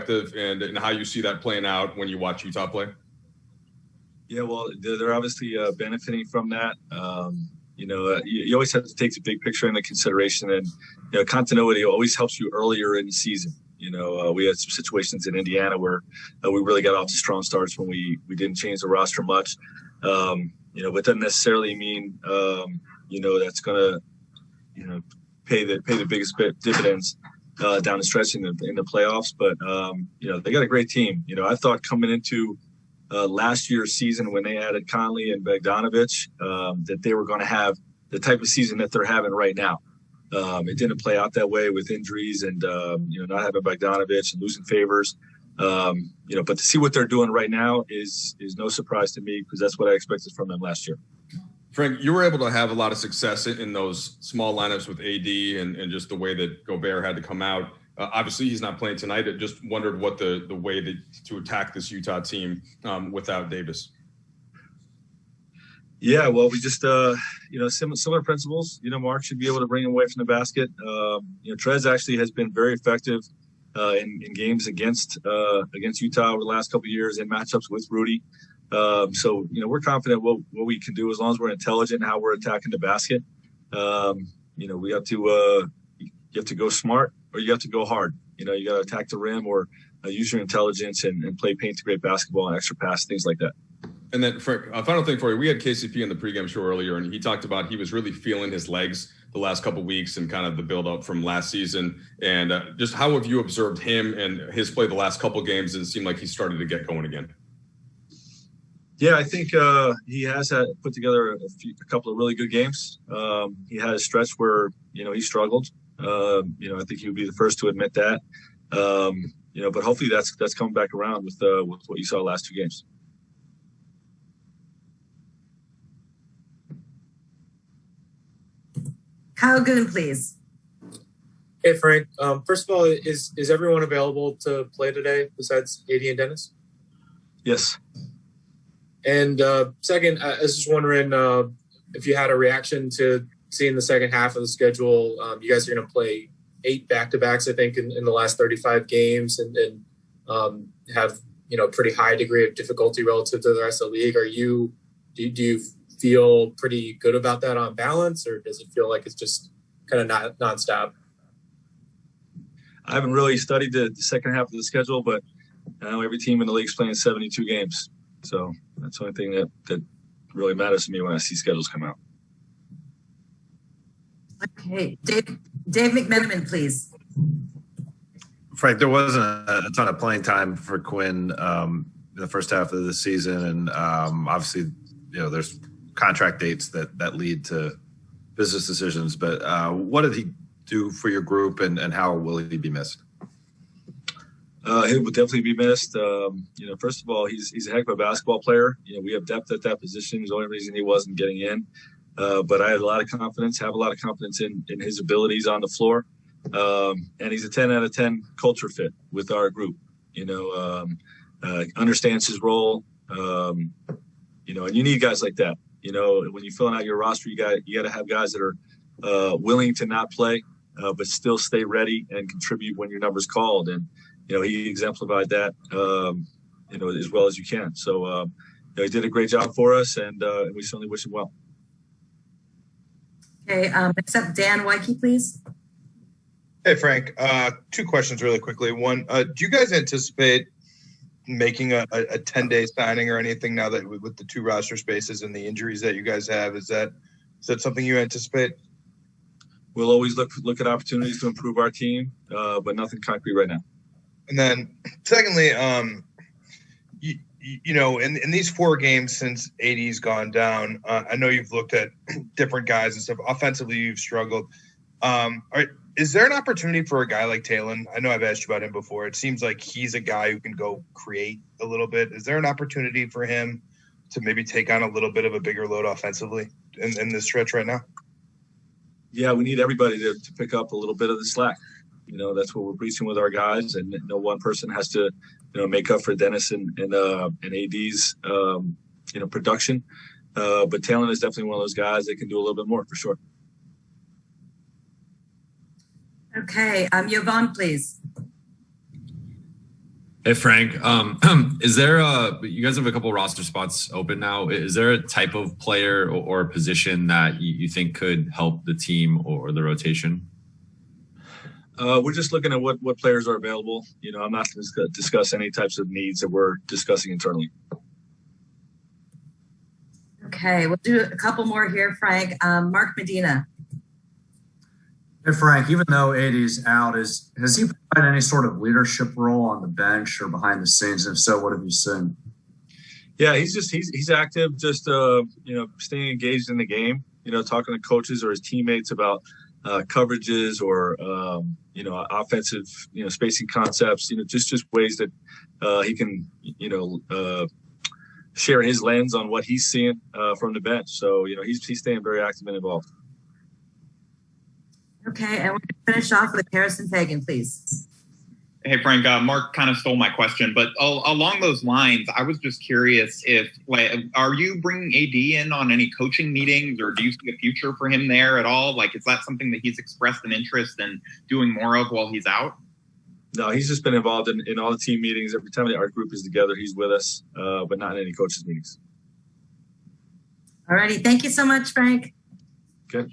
perspective and how you see that playing out when you watch Utah play? Yeah, well, they're obviously benefiting from that. You always have to take the big picture into consideration, and continuity always helps you earlier in the season. We had some situations in Indiana where we really got off to strong starts when we didn't change the roster much. But it doesn't necessarily mean that's going to pay the biggest dividends down the stretch in the playoffs. But they got a great team. I thought coming into last year's season when they added Conley and Bogdanovich that they were going to have the type of season that they're having right now. It didn't play out that way with injuries and not having Bogdanovich and losing Favors. But to see what they're doing right now is no surprise to me because that's what I expected from them last year. Frank, you were able to have a lot of success in those small lineups with AD and just the way that Gobert had to come out. Obviously, he's not playing tonight. I just wondered what the way to attack this Utah team without Davis. Yeah, well, we just similar principles. Mark should be able to bring him away from the basket. Trez actually has been very effective in games against Utah over the last couple of years in matchups with Rudy. So we're confident what we can do as long as we're intelligent in how we're attacking the basket. We have to you have to go smart or you have to go hard. You got to attack the rim or use your intelligence and play paint to great basketball and extra pass, things like that. And then, Frank, a final thing for you. We had KCP in the pregame show earlier, and he talked about he was really feeling his legs the last couple of weeks and kind of the build-up from last season. And just how have you observed him and his play the last couple of games? And it seemed like he started to get going again. Yeah, I think he has put together a couple of really good games. He had a stretch where, he struggled. I think he would be the first to admit that. But hopefully that's coming back around with what you saw last two games. Kyle Goon, please. Hey, Frank. First of all, is everyone available to play today besides AD and Dennis? Yes. And second, I was just wondering if you had a reaction to seeing the second half of the schedule. You guys are going to play 8 back-to-backs, I think, in the last 35 games and have, pretty high degree of difficulty relative to the rest of the league. Do you feel pretty good about that on balance, or does it feel like it's just kind of not nonstop? I haven't really studied the second half of the schedule, but I know every team in the league is playing 72 games. So that's the only thing that really matters to me when I see schedules come out. Okay. Dave McMenamin, please. Frank, there wasn't a ton of playing time for Quinn in the first half of the season. And obviously, there's contract dates that lead to business decisions. But what did he do for your group and how will he be missed? He will definitely be missed. First of all, he's a heck of a basketball player. We have depth at that position. It's the only reason he wasn't getting in. But I had a lot of confidence in his abilities on the floor. And he's a 10 out of 10 culture fit with our group. Understands his role. And you need guys like that. When you're filling out your roster, you got to have guys that are willing to not play, but still stay ready and contribute when your number's called. And he exemplified that, as well as you can. So he did a great job for us, and we certainly wish him well. Okay, accept Dan Wyke, please. Hey, Frank. 2 questions really quickly. One, do you guys anticipate making a 10-day signing or anything now that with the 2 roster spaces and the injuries that you guys have? Is that something you anticipate? We'll always look at opportunities to improve our team, but nothing concrete right now. And then secondly, in these 4 games since AD's gone down, I know you've looked at different guys and stuff. Offensively, you've struggled. Is there an opportunity for a guy like Talon? I know I've asked you about him before. It seems like he's a guy who can go create a little bit. Is there an opportunity for him to maybe take on a little bit of a bigger load offensively in this stretch right now? Yeah, we need everybody to pick up a little bit of the slack. That's what we're preaching with our guys, and no one person has to, make up for Dennis and AD's, production. But Talon is definitely one of those guys that can do a little bit more for sure. Okay, Yvonne, please. Hey, Frank. Is there you guys have a couple roster spots open now. Is there a type of player or a position that you think could help the team or the rotation? We're just looking at what players are available. I'm not going to discuss any types of needs that we're discussing internally. Okay, we'll do a couple more here, Frank. Mark Medina. Hey, Frank, even though AD's out, has he played any sort of leadership role on the bench or behind the scenes? And if so, what have you seen? Yeah, he's active, just staying engaged in the game, talking to coaches or his teammates about coverages or offensive spacing concepts, just ways that he can share his lens on what he's seeing from the bench. So he's staying very active and involved. Okay, and we're going to finish off with Harrison Fagan, please. Hey, Frank, Mark kind of stole my question, but along those lines, I was just curious are you bringing AD in on any coaching meetings, or do you see a future for him there at all? Is that something that he's expressed an interest in doing more of while he's out? No, he's just been involved in all the team meetings. Every time our group is together, he's with us, but not in any coaches meetings. All righty. Thank you so much, Frank. Good.